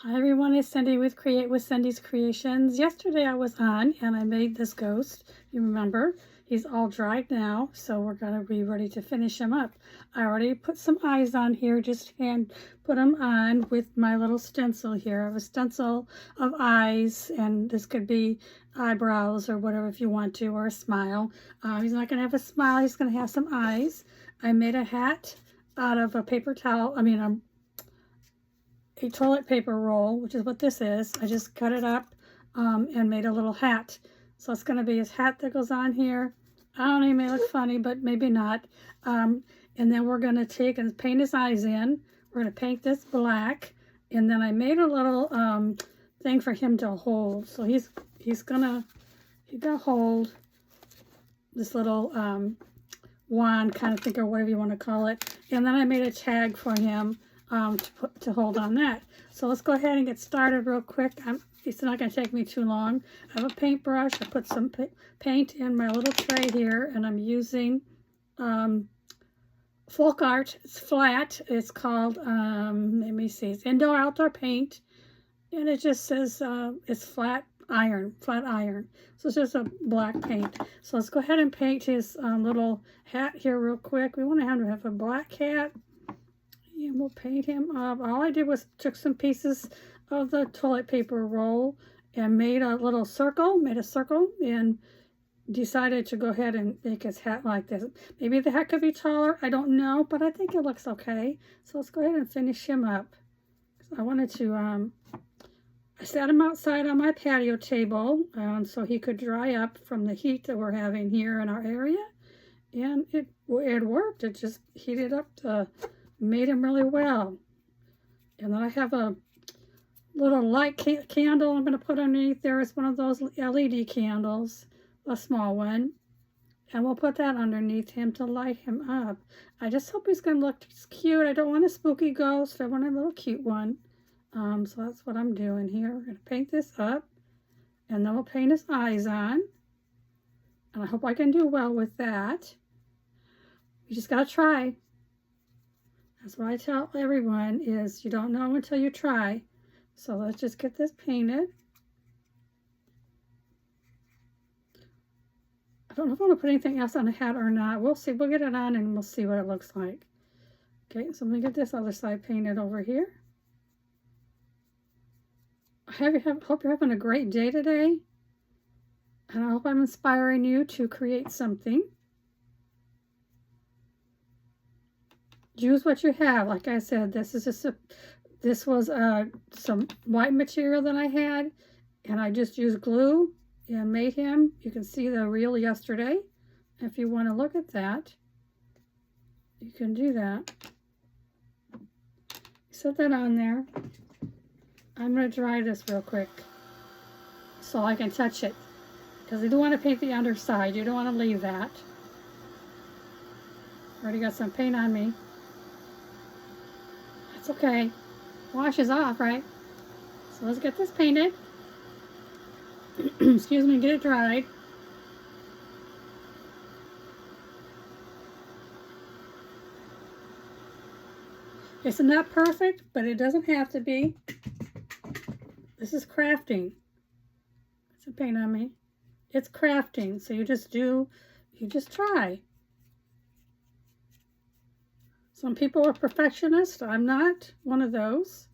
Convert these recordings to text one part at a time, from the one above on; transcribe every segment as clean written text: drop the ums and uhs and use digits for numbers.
Hi everyone, it's Cindy with Create with Cindy's Creations. Yesterday I was on and I made this ghost. You remember? He's all dried now, so we're going to be ready to finish him up. I already put some eyes on here, just hand put them on with my little stencil here. I have a stencil of eyes, and this could be eyebrows or whatever if you want to, or a smile. He's not going to have a smile, he's going to have some eyes. I made a hat out of a paper towel, a toilet paper roll, which is what this is. I just cut it up and made a little hat. So it's going to be his hat that goes on here. I don't know, it may look funny, but maybe not. And then we're going to take and paint his eyes in. We're going to paint this black. And then I made a little thing for him to hold. So he's gonna hold this little wand kind of thing, or whatever you want to call it. And then I made a tag for him to hold on that. So let's go ahead and get started real quick. It's not going to take me too long. I have a paintbrush. I put some paint in my little tray here, and I'm using Folk Art. It's flat. It's called, let me see, it's Indoor Outdoor Paint, and it just says it's flat iron. So it's just a black paint. So let's go ahead and paint his little hat here real quick. We want to have a black hat. And we'll paint him up. All I did was took some pieces of the toilet paper roll and made a little circle, and decided to go ahead and make his hat like this. Maybe the hat could be taller, I don't know, but I think it looks okay. So let's go ahead and finish him up. I wanted to, I sat him outside on my patio table so he could dry up from the heat that we're having here in our area. And it worked. It just heated up made him really well. And then I have a little light candle I'm going to put underneath there. It's one of those LED candles, a small one. And we'll put that underneath him to light him up. I just hope he's going to look cute. I don't want a spooky ghost. I want a little cute one. So that's what I'm doing here. We're going to paint this up. And then we'll paint his eyes on. And I hope I can do well with that. You just got to try. That's what I tell everyone, is you don't know until you try. So let's just get this painted. I don't know if I want to put anything else on the hat or not. We'll see. We'll get it on and we'll see what it looks like. Okay, so let me get this other side painted over here. Hope you're having a great day today. And I hope I'm inspiring you to create something. Use what you have. Like I said, this was some white material that I had, and I just used glue and made him. You can see the reel yesterday. If you want to look at that, you can do that. Set that on there. I'm going to dry this real quick so I can touch it, because you don't want to paint the underside. You don't want to leave that. Already got some paint on me. Okay, washes off, right? So let's get this painted. Excuse me, get it dried. It's not perfect, but it doesn't have to be. This is crafting. Got some paint on me. It's crafting, so you just try. Some people are perfectionists. I'm not one of those.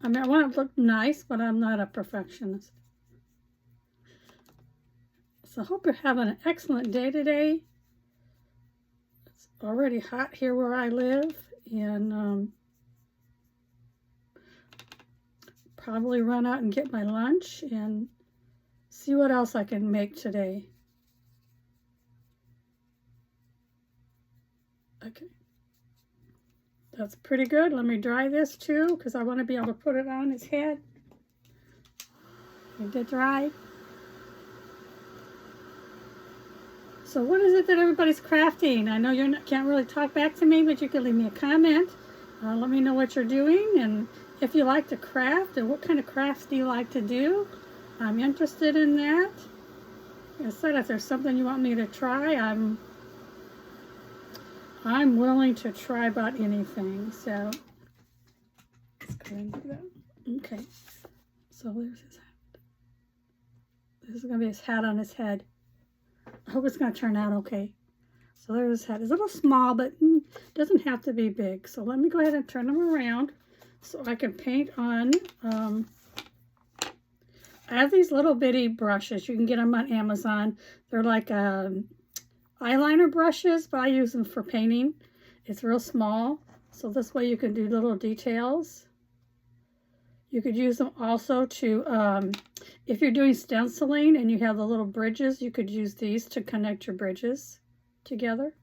I mean, I want to look nice, but I'm not a perfectionist. So I hope you're having an excellent day today. It's already hot here where I live, and probably run out and get my lunch and see what else I can make today. Okay. That's pretty good. Let me dry this too, because I want to be able to put it on his head. Get it dry. So what is it that everybody's crafting? I know you can't really talk back to me, but you can leave me a comment. Let me know what you're doing, and if you like to craft, and what kind of crafts do you like to do. I'm interested in that. Like I said, if there's something you want me to try, I'm willing to try about anything. So let's go ahead and do that. Okay, so there's his hat. This is going to be his hat on his head. I hope it's going to turn out okay. So there's his hat. It's a little small, but doesn't have to be big. So let me go ahead and turn him around so I can paint on. I have these little bitty brushes. You can get them on Amazon. They're like eyeliner brushes, but I use them for painting. It's real small, so this way you can do little details. You could use them also to, if you're doing stenciling and you have the little bridges, you could use these to connect your bridges together.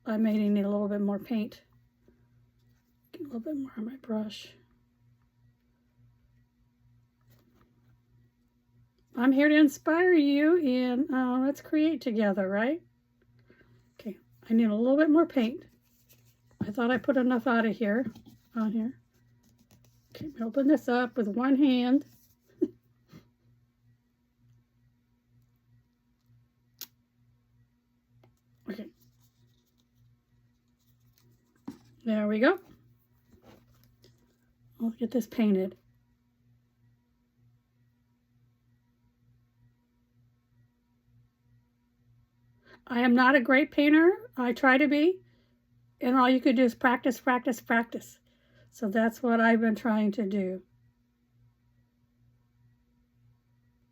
I may need a little bit more paint. Get a little bit more on my brush. I'm here to inspire you, and let's create together, right? Okay, I need a little bit more paint. I thought I put enough out of here, on here. Okay, open this up with one hand. Okay. There we go. I'll get this painted. I am not a great painter. I try to be. And all you could do is practice, practice, practice. So that's what I've been trying to do.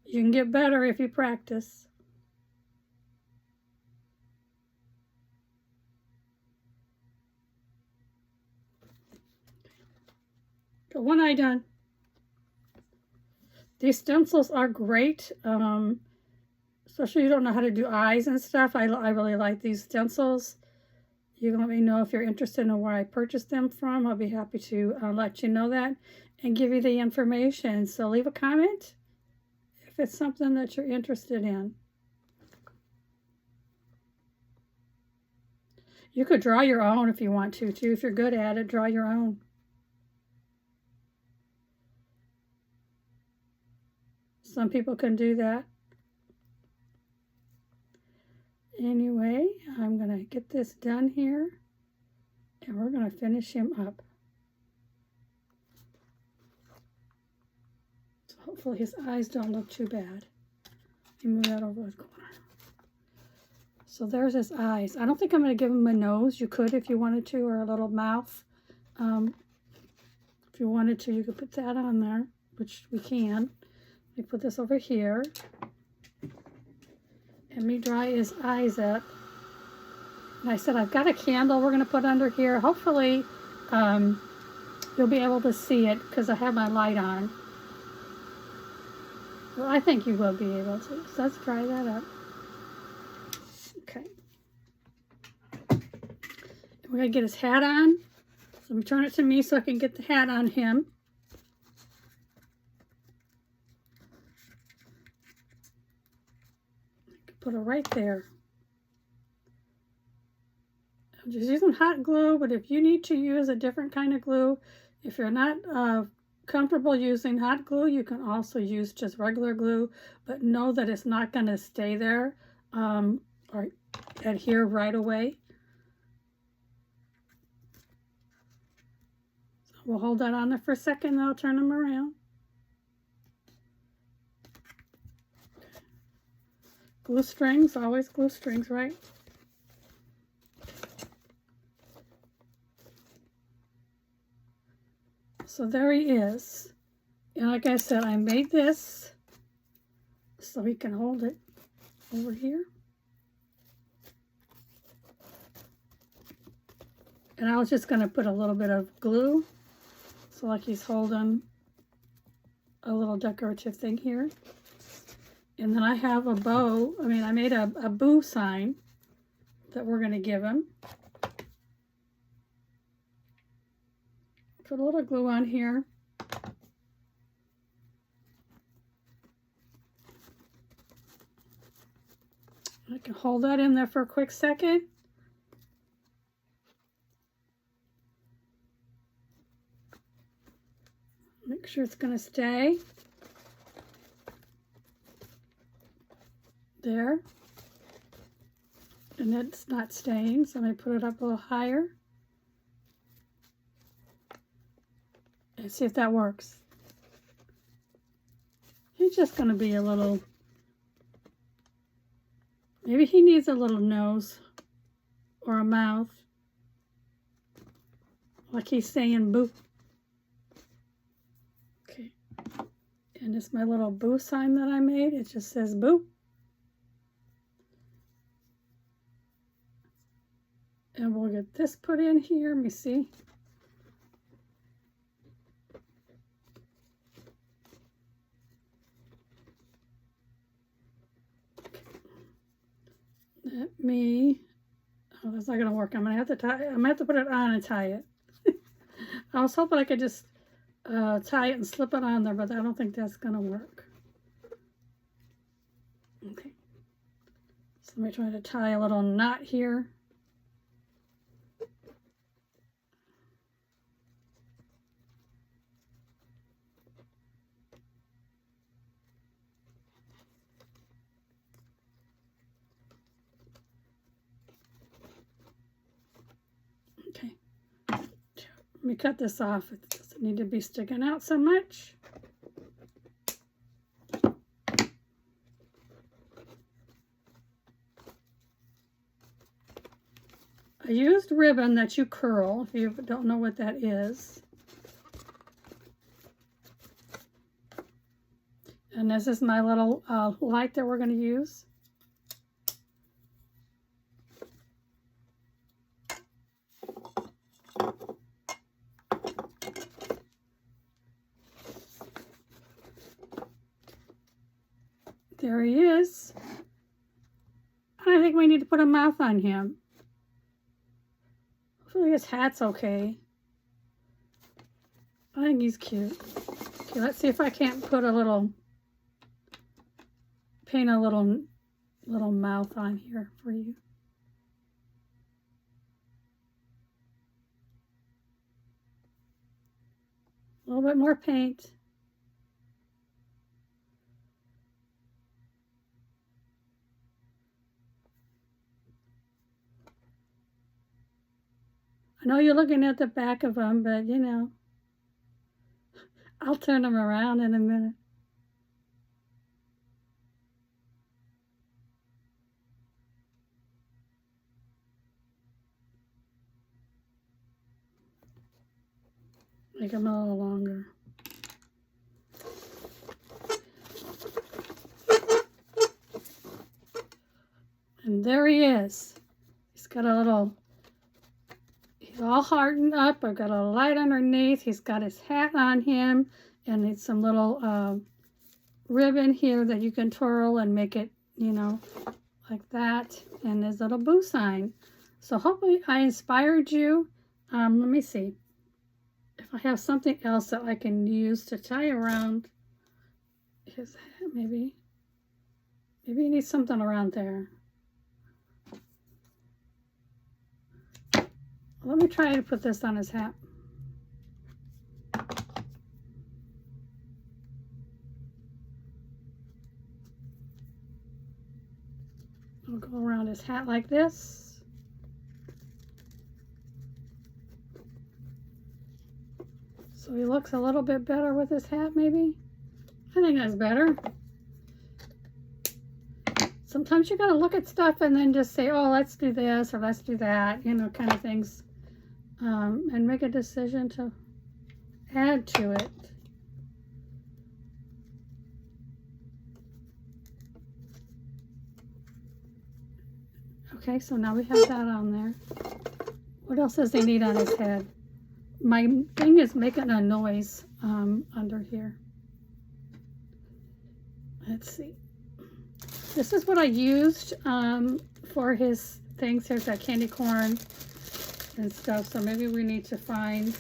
You can get better if you practice. Got one eye done. These stencils are great, especially if you don't know how to do eyes and stuff. I really like these stencils. You let me know if you're interested in where I purchased them from. I'll be happy to let you know that and give you the information. So leave a comment if it's something that you're interested in. You could draw your own if you want to, too. If you're good at it, draw your own. Some people can do that. Anyway, I'm going to get this done here, and we're going to finish him up. So hopefully his eyes don't look too bad. Let me move that over the corner. So there's his eyes. I don't think I'm going to give him a nose. You could if you wanted to, or a little mouth. If you wanted to, you could put that on there, which we can. Let me put this over here. And me dry his eyes up. And I said I've got a candle we're going to put under here. Hopefully you'll be able to see it because I have my light on. Well, I think you will be able to. So let's dry that up. Okay. We're going to get his hat on. So I'm going to turn it to me so I can get the hat on him. Put it right there. I'm just using hot glue, but if you need to use a different kind of glue, if you're not comfortable using hot glue, you can also use just regular glue, but know that it's not going to stay there or adhere right away. So we'll hold that on there for a second, and I'll turn them around. Glue strings, always glue strings, right? So there he is. And like I said, I made this so he can hold it over here. And I was just going to put a little bit of glue. So like he's holding a little decorative thing here. And then I have a bow. I mean, I made a boo sign that we're going to give him. Put a little glue on here. I can hold that in there for a quick second. Make sure it's going to stay. There. And it's not staying, so I'm going to put it up a little higher. Let's see if that works. He's just going to be a little, maybe he needs a little nose or a mouth. Like he's saying boo. Okay. And it's my little boo sign that I made. It just says boo. And we'll get this put in here. Let me see. Oh, that's not gonna work. I'm gonna have to put it on and tie it. I was hoping I could just tie it and slip it on there, but I don't think that's gonna work. Okay. So let me try to tie a little knot here. Okay. Let me cut this off. It doesn't need to be sticking out so much. I used ribbon that you curl, if you don't know what that is. And this is my little light that we're going to use. There he is. I think we need to put a mouth on him. Hopefully his hat's okay. I think he's cute. Okay, let's see if I can't put a little, paint a little mouth on here for you. A little bit more paint. I know you're looking at the back of them, but you know, I'll turn them around in a minute. Make them a little longer. And there he is. He's got a little, he's all hardened up. I've got a light underneath. He's got his hat on him, and it's some little ribbon here that you can twirl and make it, you know, like that. And his little boo sign. So hopefully I inspired you. Let me see if I have something else that I can use to tie around his hat. Maybe he needs something around there. Let me try to put this on his hat. I'll go around his hat like this. So he looks a little bit better with his hat, maybe. I think that's better. Sometimes you gotta look at stuff and then just say, oh, let's do this or let's do that, you know, kind of things. And make a decision to add to it. Okay, so now we have that on there. What else does he need on his head? My thing is making a noise under here. Let's see. This is what I used for his things. There's that candy corn and stuff. So maybe we need to find,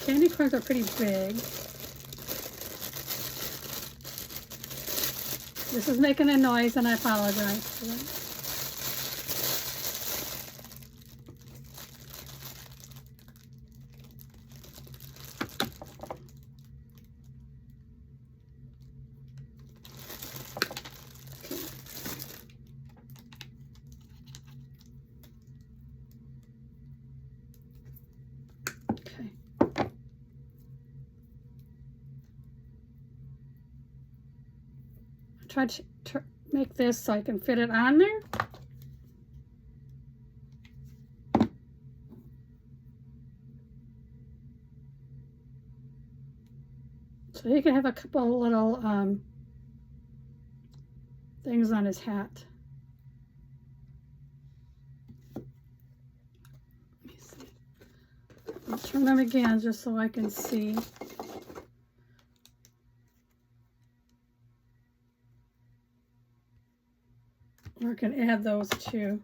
candy corns are pretty big. This is making a noise and I apologize for that. try to make this so I can fit it on there. So he can have a couple little things on his hat. Let me see. I'll turn them again just so I can see. Or I can add those too.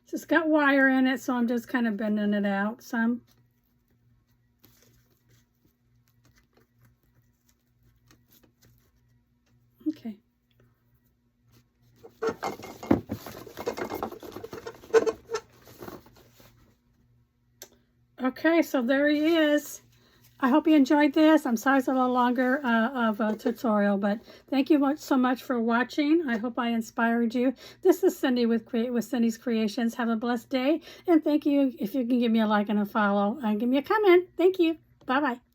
So it's got wire in it, so I'm just kind of bending it out some. Okay. Okay, so there he is. I hope you enjoyed this. I'm sorry it's a little longer of a tutorial, but thank you so much for watching. I hope I inspired you. This is Cindy with Cindy's Creations. Have a blessed day, and thank you if you can give me a like and a follow, and give me a comment. Thank you. Bye-bye.